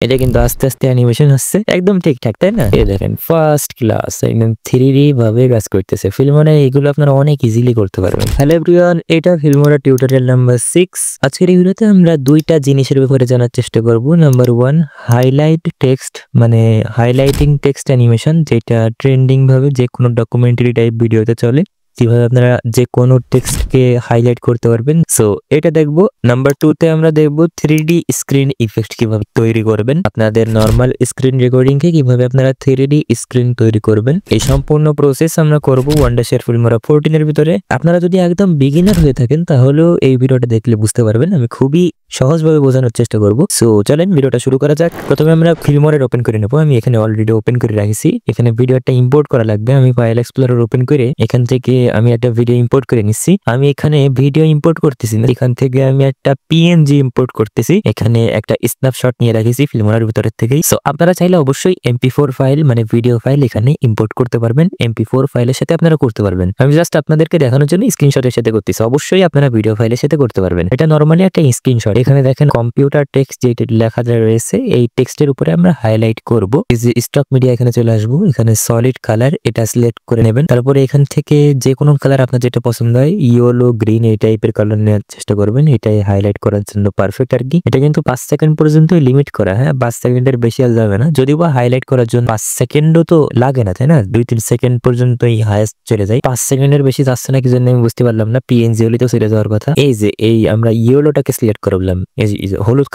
এটা কিন্তু আস্তে আস্তে অ্যানিমেশন হচ্ছে একদম ঠিকঠাক, তাই না? এই দেখেন ফার্স্ট ক্লাস একদম 3D ভাবে কাজ করতেছে। ফিল্মোরা এগুলো আপনারা অনেক ইজিলি করতে পারবেন। হ্যালো এভরিওয়ান, এটা ফিল্মোরা টিউটোরিয়াল নাম্বার 6। আজকের এই ভিডিওতে আমরা দুইটা জিনিসের ব্যাপারে জানার চেষ্টা করব। নাম্বার 1, হাইলাইট টেক্সট, মানে হাইলাইটিং টেক্সট অ্যানিমেশন, যেটা ট্রেন্ডিং ভাবে যে কোনো ডকুমেন্টারি টাইপ ভিডিওতে চলে। কিভাবে আপনারা যে কোনো টেক্সটকে হাইলাইট করতে পারবেন, সো এটা দেখবো। নাম্বার 2 তে আমরা দেখবো 3D স্ক্রিন ইফেক্ট কিভাবে তৈরি করবেন। আপনাদের নর্মাল স্ক্রিন রেকর্ডিং কে কিভাবে আপনারা 3D স্ক্রিন তৈরি করবেন, এই সম্পূর্ণ প্রসেস আমরা করব ওয়ান্ডারশেয়ার ফিল্মোরা 14 এর ভিতরে। আপনারা যদি একদম বিগিনার হয়ে থাকেন তাহলেও এই ভিডিওটা দেখলে বুঝতে পারবেন। আমি খুবই সহজভাবে বোঝানোর চেষ্টা করব। সো চলেন ভিডিওটা শুরু করা যাক। প্রথমে আমরা ফিল্মোরা ওপেন করে নেব। আমি এখানে অলরেডি ওপেন করে রাখছি। এখানে ভিডিওটা ইম্পোর্ট করা লাগবে। আমি ফাইল এক্সপ্লোরার ওপেন করে এখান থেকে আমি একটা ভিডিও ইম্পোর্ট করে নিচ্ছি। আমি এখানে ভিডিও ইম্পোর্ট করতেছি না, এখান থেকে আমি একটা PNG ইম্পোর্ট করতেছি। এখানে একটা স্ন্যাপশট নিয়ে রাখছি ফিল্মোরার ভিতরের থেকেই। সো আপনারা চাইলে অবশ্যই MP4 ফাইল, মানে ভিডিও ফাইল এখানে ইম্পোর্ট করতে পারবেন। MP4 ফাইলের সাথে আপনারা করতে পারবেন। আমি জাস্ট আপনাদেরকে দেখানোর জন্য স্ক্রিনশটের সাথে করতেছি। অবশ্যই আপনারা ভিডিও ফাইলের সাথে করতে পারবেন। এটা নরমালি একটা স্ক্রিনশট। এখানে দেখেন কম্পিউটার টেক্সট যেটা লেখা রয়েছে, এই টেক্সটের উপরে আমরা হাইলাইট করব। এই যে স্টক মিডিয়া এখানে চলে আসবো। এখানে সলিড কালার এটা সিলেক্ট করে নেবেন। তারপরে এখান থেকে যে কোনো কালার আপনার যেটা পছন্দ হয়, ইয়েলো, গ্রিন এই টাইপের কালার নেওয়ার চেষ্টা করবেন। এটাই হাইলাইট করার জন্য পারফেক্ট আর কি। এটা কিন্তু 5 সেকেন্ড পর্যন্ত লিমিট করা, হ্যাঁ 5 সেকেন্ডের বেশি আর যাবে না। যদিও বা হাইলাইট করার জন্য 5 সেকেন্ডও তো লাগে না, তাই না? 2-3 সেকেন্ড পর্যন্তই হাইয়েস্ট চলে যায়। 5 সেকেন্ডের বেশি যাচ্ছে না কি জন্য আমি বুঝতে পারলাম না। PNG হলে তো চলে যাওয়ার কথা। এই যে এই আমরা ইয়েলোটাকে সিলেক্ট করলাম, এই যে হলুদ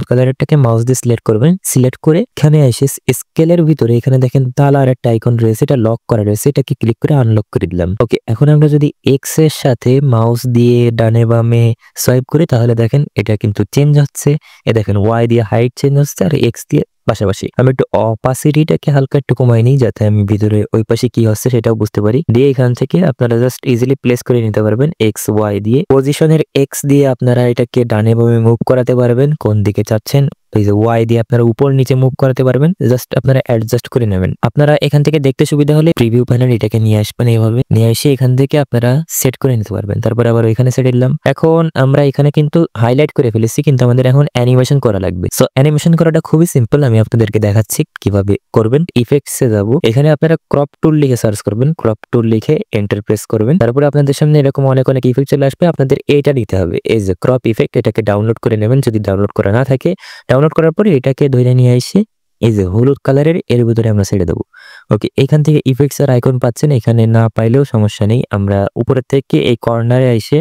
কালারেরটাকে মাউস দিয়ে সিলেক্ট করবেন। সিলেক্ট করে এখানে এসে স্কেলের ভিতরে এখানে দেখেন তালার একটা আইকন রয়েছে, এটা লক করা রয়েছে। এটাকে ক্লিক করে আনলক করে দিলাম। ওকে, এখন আমরা যদি এক্স এর সাথে মাউস দিয়ে ডানে বামে সোয়াইপ করি তাহলে দেখেন এটা কিন্তু চেঞ্জ হচ্ছে। এ দেখেন ওয়াই দিয়ে হাইট চেঞ্জ হচ্ছে আর এক্স দিয়ে পাশাপাশি। আমি একটু অপাসিটিটাকে হালকা একটু কমাই নিই যাতে আমি ভিতরে ওই পাশে কি হচ্ছে সেটাও বুঝতে পারি। দিয়ে এখান থেকে আপনারা জাস্ট ইজিলি প্লেস করে নিতে পারবেন XY দিয়ে। পজিশনের X দিয়ে আপনারা এটাকে ডানে বামে মুভ করাতে পারবেন কোন দিকে চাচ্ছেন। এই যে Y দিয়ে আপনারা উপর নিচে মুভ করাতে পারবেন। জাস্ট আপনারা অ্যাডজাস্ট করে নেবেন। আপনারা এখান থেকে দেখতে সুবিধা হলে প্রিভিউ প্যানেল এটাকে নিয়ে আসবেন। এইভাবে নিয়ে এসে এখান থেকে আপনারা সেট করে নিতে পারবেন। তারপর আবার ওইখানে সেট দিলাম। এখন আমরা এখানে কিন্তু হাইলাইট করে ফেলেছি, কিন্তু আমাদের এখন অ্যানিমেশন করা লাগবে। সো অ্যানিমেশন করাটা খুবই সিম্পল, আমি আপনাদেরকে দেখাচ্ছি কিভাবে করবেন। ইফেক্টসে যাব। এখানে আপনারা ক্রপ টুল লিখে সার্চ করবেন। ক্রপ টুল লিখে এন্টার প্রেস করবেন। তারপরে আপনাদের সামনে এরকম অনেক ইফেক্ট চলে আসবে। আপনাদের এইটা নিতে হবে, এই যে ক্রপ ইফেক্ট। এটাকে ডাউনলোড করে নেবেন যদি ডাউনলোড করা না থাকে। ডাউনলোড করার পরে এটাকে ধরে নিয়ে এসে এই যে হলুদ কালারের এর ভিতরে আমরা ছেড়ে দেবো। ওকে, এখান থেকে ইফেক্টস এর আইকন পাচ্ছেন। এখানে না পাইলেও সমস্যা নেই। আমরা উপরের থেকে এই কর্নারে এসে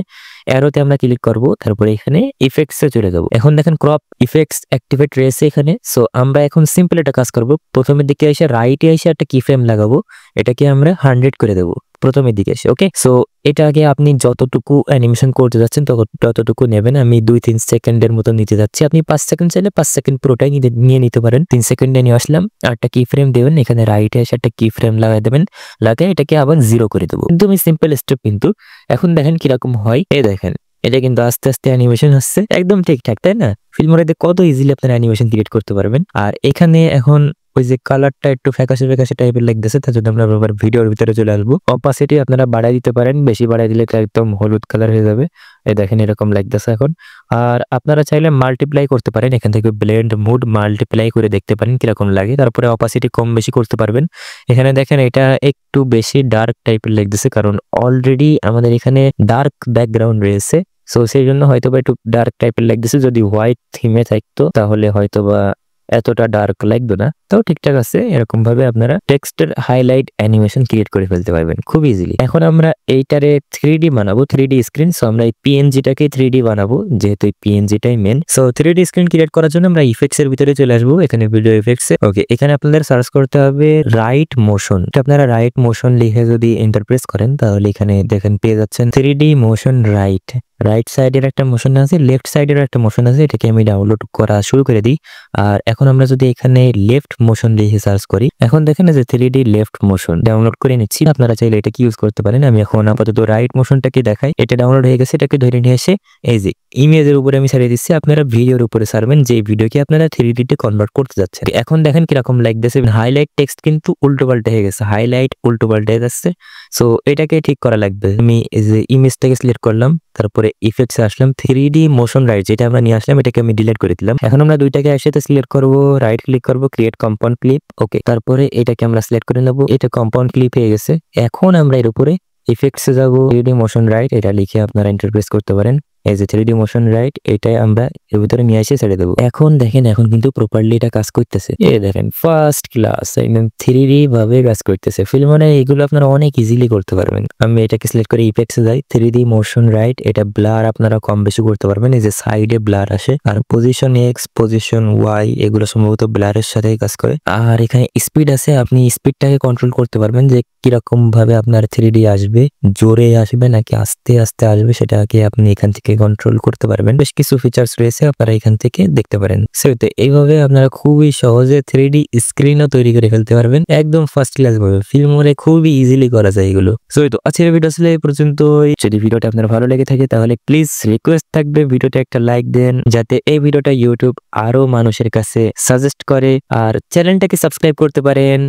অ্যারোতে আমরা ক্লিক করব। তারপরে এখানে ইফেক্টসে চলে যাব। এখন দেখেন ক্রপ ইফেক্টস অ্যাক্টিভেট রয়েছে এখানে। সো আমরা এখন সিম্পল একটা কাজ করব। প্রথমের দিকে এসে রাইটে এসে একটা কি ফ্রেম লাগাবো। এটাকে আমরা 100 করে দেবো প্রথমের দিকে এসে। ওকে, সো এটাকে আপনি যতটুকু অ্যানিমেশন করতে যাচ্ছেন ততটুকু নেবেন। আমি 2-3 সেকেন্ডের মতো নিতে যাচ্ছি। আপনি 5 সেকেন্ড চাইলে 5 সেকেন্ড পুরোটাই নিয়ে নিতে পারেন। 3 সেকেন্ডে নিয়ে আসলাম। একটা কি ফ্রেম দেবেন, এখানে রাইটে এসে একটা কি ফ্রেম লাগাই দেবেন। লাগিয়ে এটাকে আবার 0 করে দেবো। কিন্তু আমি সিম্পল স্টেপ। কিন্তু এখন দেখেন কিরকম হয়। এই দেখেন এটা কিন্তু আস্তে আস্তে অ্যানিমেশন হচ্ছে একদম ঠিকঠাক, তাই না? ফিল্মোরাতে কত ইজিলি আপনারা অ্যানিমেশন ক্রিয়েট করতে পারবেন। আর এখানে এখন ওই যে কালারটা একটু ফ্যাকাশে টাইপের লাগতেছে, তার জন্য আমরা আবার ভিডিওর ভিতরে চলে আসবো। অপাসিটি আপনারা বাড়াই দিতে পারেন, বেশি বাড়াই দিলে একদম হলুদ কালার হয়ে যাবে। এই দেখেন এরকম লাগতেছে এখন। আর আপনারা চাইলে মাল্টিপ্লাই করতে পারেন। এখান থেকে ব্লেন্ড মুড মাল্টিপ্লাই করে দেখতে পারেন কিরকম লাগে। তারপরে অপাসিটি কম বেশি করতে পারবেন। এখানে দেখেন এটা একটু বেশি ডার্ক টাইপের লাগতেছে, কারণ অলরেডি আমাদের এখানে ডার্ক ব্যাকগ্রাউন্ড রয়েছে। সো সেই জন্য হয়তোবা একটু ডার্ক টাইপের লাগতেছে। যদি হোয়াইট থিমে থাকতো তাহলে হয়তোবা এতটা ডার্ক লাগতো না। তাও ঠিকঠাক আছে। এরকম ভাবে আপনারা টেক্সটের হাইলাইট অ্যানিমেশন ক্রিয়েট করে ফেলতে পারবেন খুব ইজিলি। এখন আমরা এইটারে 3D বানাবো, 3D স্ক্রিন। সো আমরা এই PNG-টাকে 3D বানাবো, যেহেতু এই PNG-টাই main. So 3D screen create করার জন্য আমরা ইফেক্টস এর ভিতরে চলে আসবো। এখানে ভিডিও ইফেক্টস। ওকে, এখানে আপনাদের সার্চ করতে হবে রাইট মোশন। আপনারা রাইট মোশন লিখে যদি এন্টার প্রেস করেন তাহলে এখানে দেখেন পেয়ে যাচ্ছেন 3D মোশন রাইট সাইডের একটা মোশন আছে, লেফট সাইডের একটা মোশন আছে। এটাকে আমি ডাউনলোড করা শুরু করে দিই। আর এখন আমরা যদি এখানে লেফট মোশন লিখে সার্চ করি, এখন দেখেন যে 3D লেফট মোশন ডাউনলোড করে নিচ্ছি। আপনারা চাইলে এটা কি ইউজ করতে পারেন। আমি এখন আপাতত রাইট মোশনটাকে দেখাই। এটা ডাউনলোড হয়ে গেছে। এটাকে ধরে নিয়ে এসে এই যে ইমেজের উপরে আমি ছাড়িয়ে দিচ্ছি। আপনারা ভিডিওর উপরে ছাড়বেন যে ভিডিওকে আপনারা 3D তে কনভার্ট করতে যাচ্ছেন। এখন দেখেন কিরকম লাগতেছে। হাইলাইট টেক্সট কিন্তু উল্টো পাল্টে হয়ে গেছে, হাইলাইট উল্টো পাল্টে যাচ্ছে। সো এটাকে ঠিক করা লাগবে। আমি এই যে ইমেজটাকে সিলেক্ট করলাম, তারপরে ইফেক্টস আসলাম, 3D মোশন রাইট যেটা আমরা নিয়ে আসলাম এটাকে আমি ডিলিট করে দিলাম। এখন আমরা দুইটাকে একসাথে সিলেক্ট করব, রাইট ক্লিক করব, ক্রিয়েট কম্পাউন্ড ক্লিপ। ওকে, তারপরে এটাকে আমরা সিলেক্ট করে নেব, এটা কম্পাউন্ড ক্লিপ হয়ে গেছে। এখন আমরা এর উপরে ইফেক্টসে যাব, 3D মোশন রাইট এটা লিখে আপনারা ইন্টারপ্রেস করতে পারেন। এই যে 3D মোশন রাইট এটাই আমরা এর ভিতরে নিয়ে এসে ছেড়ে দেবো। এখন দেখেন এখন কিন্তু প্রপারলি এটা কাজ করতেছে। এই দেখেন ফার্স্ট ক্লাস একদম 3D ভাবে কাজ করতেছে। ফিল্মনে এগুলো আপনারা অনেক ইজিলি করতে পারবেন। আমি এটাকে সিলেক্ট করে ইফেক্টসে যাই, 3D মোশন রাইট এটা ব্লার আপনারা কম বেশি করতে পারবেন। এই যে সাইডে ব্লার আসে, আর পজিশন এক্স পজিশন ওয়াই এগুলো সম্ভবত ব্লারের সাথে কাজ করে। আর এখানে স্পিড আছে, আপনি স্পিডটাকে কন্ট্রোল করতে পারবেন যে কিরকম ভাবে আপনার 3D আসবে, জোরে আসবে নাকি আস্তে আস্তে আসবে সেটাকে আপনি এখান থেকে কন্ট্রোল করতে পারবেন। বেশ কিছু ফিচার্স রয়েছে আপনারা এখান থেকে দেখতে পারেন। সো এইভাবে আপনারা খুবই সহজে 3D স্ক্রিনও তৈরি করে ফেলতে পারবেন একদম ফার্স্ট ক্লাস ভাবে। ফিল্মরে খুবই ইজিলি করা যায় এগুলো। সো আজকের ভিডিও আসলে এই পর্যন্তই। যদি ভিডিওটা আপনার ভালো লেগে থাকে তাহলে প্লিজ রিকোয়েস্ট থাকবে ভিডিওটা একটা লাইক দেন, যাতে এই ভিডিওটা ইউটিউব আরো মানুষের কাছে সাজেস্ট করে, আর চ্যানেলটাকে সাবস্ক্রাইব করতে পারেন।